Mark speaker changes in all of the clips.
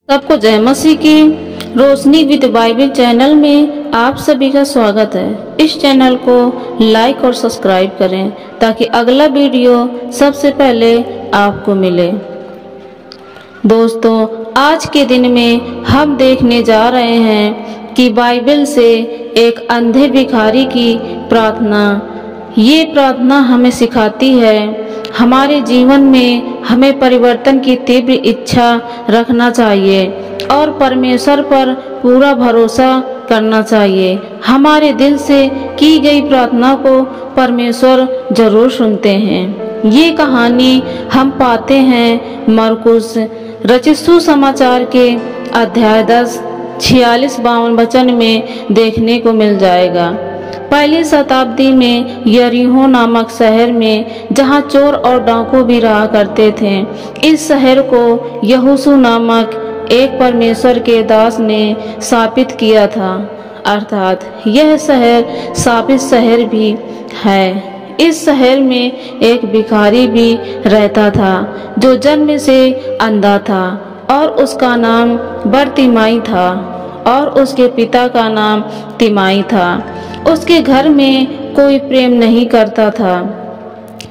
Speaker 1: सबको जय मसीह की। रोशनी विद बाइबल चैनल में आप सभी का स्वागत है। इस चैनल को लाइक और सब्सक्राइब करें ताकि अगला वीडियो सबसे पहले आपको मिले। दोस्तों, आज के दिन में हम देखने जा रहे हैं कि बाइबल से एक अंधे भिखारी की प्रार्थना। ये प्रार्थना हमें सिखाती है हमारे जीवन में हमें परिवर्तन की तीव्र इच्छा रखना चाहिए और परमेश्वर पर पूरा भरोसा करना चाहिए। हमारे दिल से की गई प्रार्थना को परमेश्वर जरूर सुनते हैं। ये कहानी हम पाते हैं मरकुस रचित सुसमाचार के अध्याय 10 46-52 वचन में देखने को मिल जाएगा। पहली शताब्दी में यरीहो नामक शहर में, जहां चोर और डाकू भी रहा करते थे, इस शहर को यहोशू नामक एक परमेश्वर के दास ने शापित किया था। अर्थात यह शहर शापित शहर भी है। इस शहर में एक भिखारी भी रहता था जो जन्म से अंधा था और उसका नाम बरतिमाई था और उसके पिता का नाम तिमाई था। उसके घर में कोई प्रेम नहीं करता था।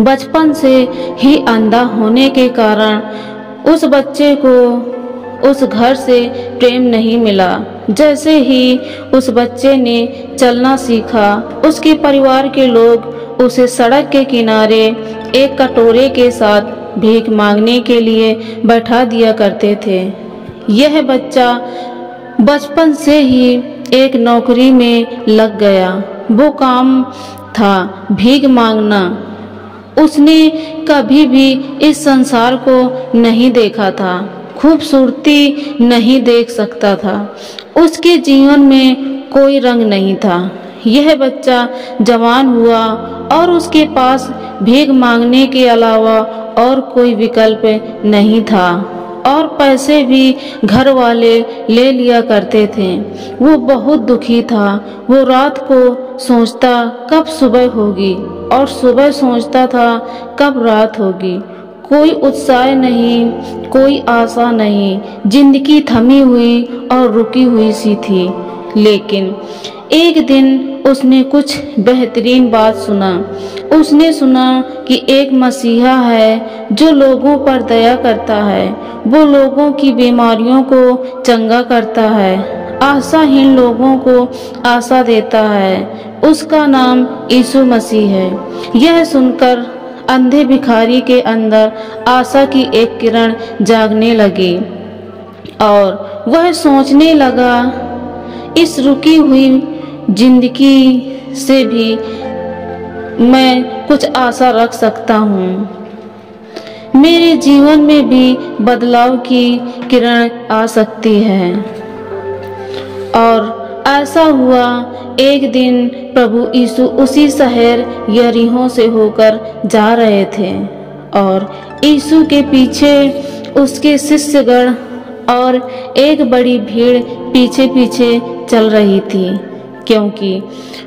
Speaker 1: बचपन से ही अंधा होने के कारण उस बच्चे को उस घर से प्रेम नहीं मिला। जैसे ही उस बच्चे ने चलना सीखा, उसके परिवार के लोग उसे सड़क के किनारे एक कटोरे के साथ भीख मांगने के लिए बैठा दिया करते थे। यह बच्चा बचपन से ही एक नौकरी में लग गया। वो काम था भीख मांगना। उसने कभी भी इस संसार को नहीं देखा था, खूबसूरती नहीं देख सकता था, उसके जीवन में कोई रंग नहीं था। यह बच्चा जवान हुआ और उसके पास भीख मांगने के अलावा और कोई विकल्प नहीं था और पैसे भी घर वाले ले लिया करते थे। वो बहुत दुखी था। वो रात को सोचता कब सुबह होगी और सुबह सोचता था कब रात होगी। कोई उत्साह नहीं, कोई आशा नहीं। जिंदगी थमी हुई और रुकी हुई सी थी। लेकिन एक दिन उसने कुछ बेहतरीन बात सुना। उसने सुना कि एक मसीहा है जो लोगों पर दया करता है। वो लोगों की बीमारियों को चंगा करता है, आशाहीन लोगों को आशा देता है। उसका नाम यीशु मसीह है। यह सुनकर अंधे भिखारी के अंदर आशा की एक किरण जागने लगी और वह सोचने लगा, इस रुकी हुई जिंदगी से भी मैं कुछ आशा रख सकता हूँ। मेरे जीवन में भी बदलाव की किरण आ सकती है। और ऐसा हुआ। एक दिन प्रभु यीशु उसी शहर यरीहो से होकर जा रहे थे और यीशु के पीछे उसके शिष्यगण और एक बड़ी भीड़ पीछे पीछे चल रही थी, क्योंकि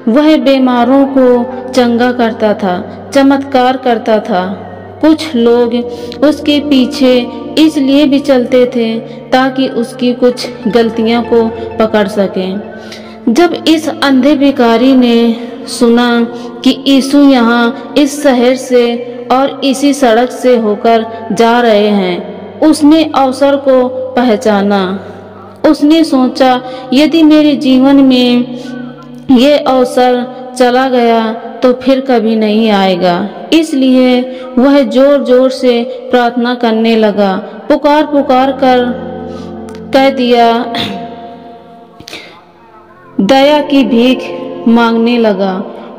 Speaker 1: वह बीमारों को चंगा करता था, चमत्कार करता था। कुछ लोग उसके पीछे इसलिए भी चलते थे ताकि उसकी कुछ गलतियां को पकड़ सकें। जब इस अंधे भिखारी ने सुना कि यीशु यहाँ इस शहर से और इसी सड़क से होकर जा रहे हैं, उसने अवसर को पहचाना। उसने सोचा, यदि मेरे जीवन में ये अवसर चला गया तो फिर कभी नहीं आएगा। इसलिए वह जोर जोर से प्रार्थना करने लगा। पुकार पुकार कर कह दिया, दया की भीख मांगने लगा।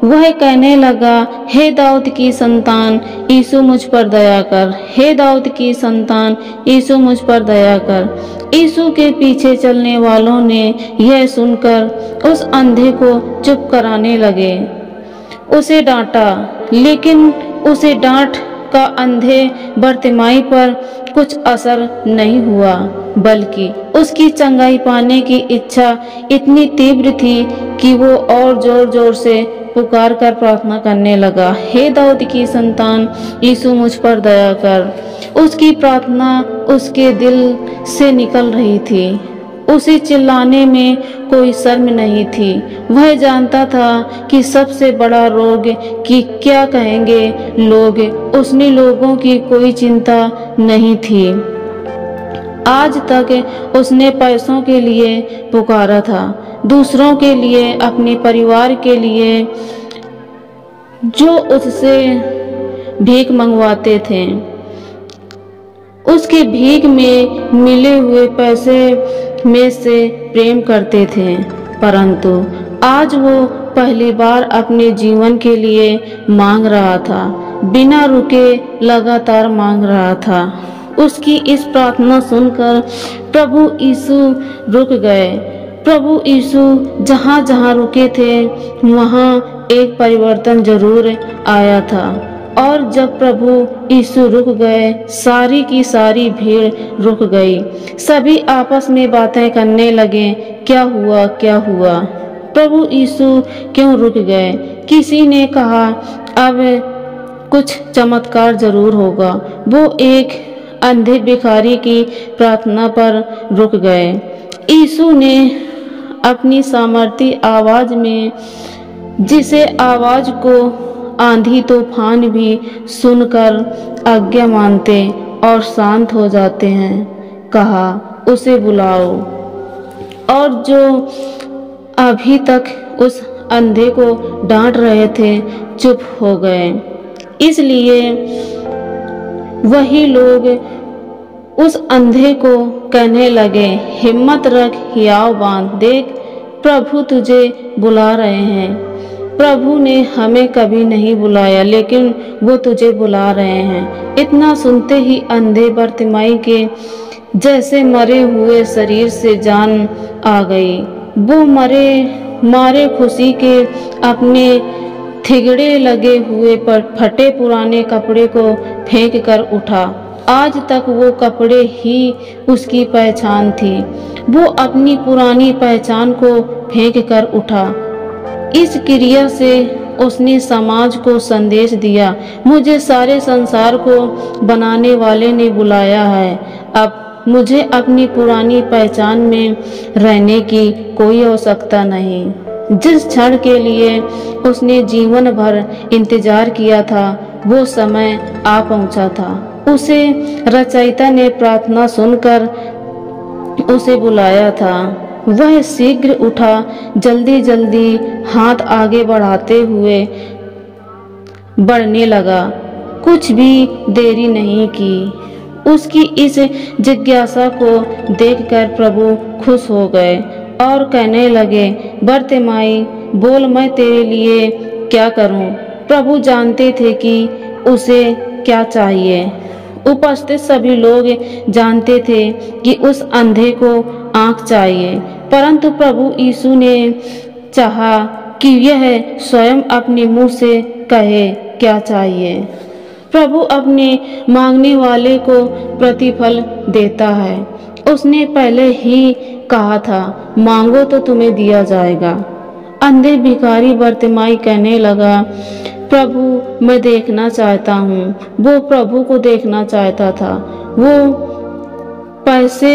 Speaker 1: वह कहने लगा, हे दाऊद की संतान यीशु मुझ पर दया कर। हे दाऊद की संतान यीशु मुझ पर दया कर। यीशु के पीछे चलने वालों ने यह सुनकर उस अंधे को चुप कराने लगे। उसे डांटा, लेकिन उसे डांट का अंधे बरतिमाई पर कुछ असर नहीं हुआ, बल्कि उसकी चंगाई पाने की इच्छा इतनी तीव्र थी कि वो और जोर जोर से पुकार कर प्रार्थना करने लगा, हे दाऊद की संतान, यीशु मुझ पर दया कर। उसकी प्रार्थना उसके दिल से निकल रही थी। उसे चिल्लाने में कोई शर्म नहीं थी। वह जानता था कि सबसे बड़ा रोग कि क्या कहेंगे लोग, उसने लोगों की कोई चिंता नहीं थी। आज तक उसने पैसों के लिए पुकारा था, दूसरों के लिए, अपने परिवार के लिए जो उससे भीख मंगवाते थे। उसके भीख में मिले हुए पैसे में से प्रेम करते थे, परंतु आज वो पहली बार अपने जीवन के लिए मांग रहा था, बिना रुके लगातार मांग रहा था। उसकी इस प्रार्थना सुनकर प्रभु यीशु रुक गए। प्रभु यीशु जहाँ जहाँ रुके थे वहाँ एक परिवर्तन जरूर आया था। और जब प्रभु यीशु रुक गए, सारी की सारी भीड़ रुक गई। सभी आपस में बातें करने लगे, क्या हुआ, क्या हुआ, प्रभु यीशु क्यों रुक गए। किसी ने कहा अब कुछ चमत्कार जरूर होगा। वो एक अंधे भिखारी की प्रार्थना पर रुक गए। यीशु ने अपनी सामर्थी आवाज में, जिसे आवाज को आंधी तूफान भी सुनकर आज्ञा मानते और शांत हो जाते हैं, कहा, उसे बुलाओ। और जो अभी तक उस अंधे को डांट रहे थे चुप हो गए। इसलिए वही लोग उस अंधे को कहने लगे, हिम्मत रख, हियाव बांध, देख प्रभु तुझे बुला रहे हैं। प्रभु ने हमें कभी नहीं बुलाया, लेकिन वो तुझे बुला रहे हैं। इतना सुनते ही अंधे बरतिमाई के जैसे मरे हुए शरीर से जान आ गई। वो मारे खुशी के अपने थिगड़े लगे हुए पर फटे पुराने कपड़े को फेंक कर उठा। आज तक वो कपड़े ही उसकी पहचान थी। वो अपनी पुरानी पहचान को फेंक कर उठा। इस क्रिया से उसने समाज को संदेश दिया, मुझे सारे संसार को बनाने वाले ने बुलाया है। अब मुझे अपनी पुरानी पहचान में रहने की कोई आवश्यकता नहीं। जिस क्षण के लिए उसने जीवन भर इंतजार किया था, वो समय आ पहुंचा था। उसे रचयिता ने प्रार्थना सुनकर उसे बुलाया था। वह शीघ्र उठा, जल्दी जल्दी हाथ आगे बढ़ाते हुए बढ़ने लगा। कुछ भी देरी नहीं की। उसकी इस जिज्ञासा को देखकर प्रभु खुश हो गए और कहने लगे, बरतिमाई बोल, मैं तेरे लिए क्या करूं। प्रभु जानते थे कि उसे क्या चाहिए। उपस्थित सभी लोग जानते थे कि उस अंधे को आंख चाहिए, परंतु प्रभु यीशु ने चाहा कि यह स्वयं अपने मुंह से कहे क्या चाहिए। प्रभु अपने मांगने वाले को प्रतिफल देता है। उसने पहले ही कहा था, मांगो तो तुम्हें दिया जाएगा। अंधे भिखारी बरतिमाई कहने लगा, प्रभु मैं देखना चाहता हूँ। वो प्रभु को देखना चाहता था। वो पैसे,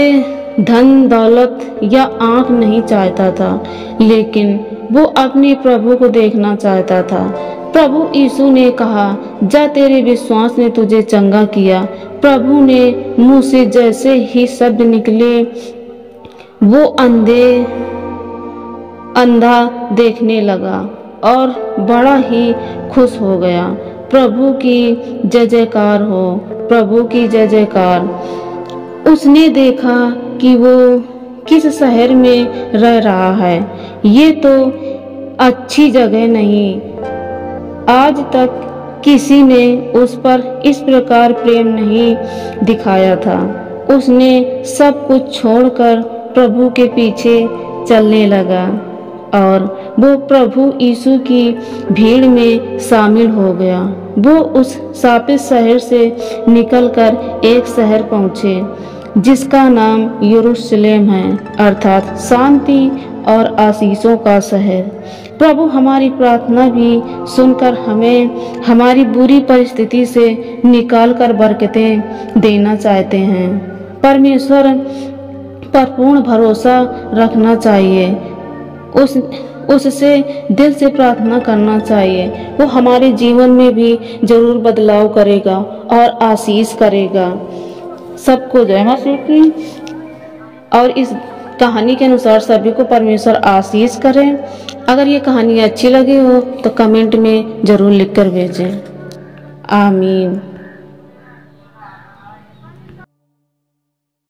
Speaker 1: धन दौलत या आंख नहीं चाहता था, लेकिन वो अपने प्रभु को देखना चाहता था। प्रभु यीशु ने कहा, जा तेरे विश्वास ने तुझे चंगा किया। प्रभु ने मुंह से जैसे ही शब्द निकले, वो अंधा देखने लगा और बड़ा ही खुश हो गया। प्रभु की जय जयकार हो, प्रभु की जय जयकार। उसने देखा कि वो किस शहर में रह रहा है। ये तो अच्छी जगह नहीं। आज तक किसी ने उस पर इस प्रकार प्रेम नहीं दिखाया था। उसने सब कुछ छोड़कर प्रभु के पीछे चलने लगा और वो प्रभु यीशु की भीड़ में शामिल हो गया। वो उस शापित शहर से निकलकर एक शहर पहुँचे जिसका नाम यरूशलेम है, अर्थात शांति और आशीषों का शहर। प्रभु हमारी प्रार्थना भी सुनकर हमें हमारी बुरी परिस्थिति से निकाल कर बरकतें देना चाहते हैं। परमेश्वर पर पूर्ण भरोसा रखना चाहिए, उससे दिल से प्रार्थना करना चाहिए। वो हमारे जीवन में भी जरूर बदलाव करेगा और आशीष करेगा। सबको जय मसीह की। और इस कहानी के अनुसार सभी को परमेश्वर आशीष करें। अगर ये कहानी अच्छी लगी हो तो कमेंट में जरूर लिखकर भेजें। आमीन।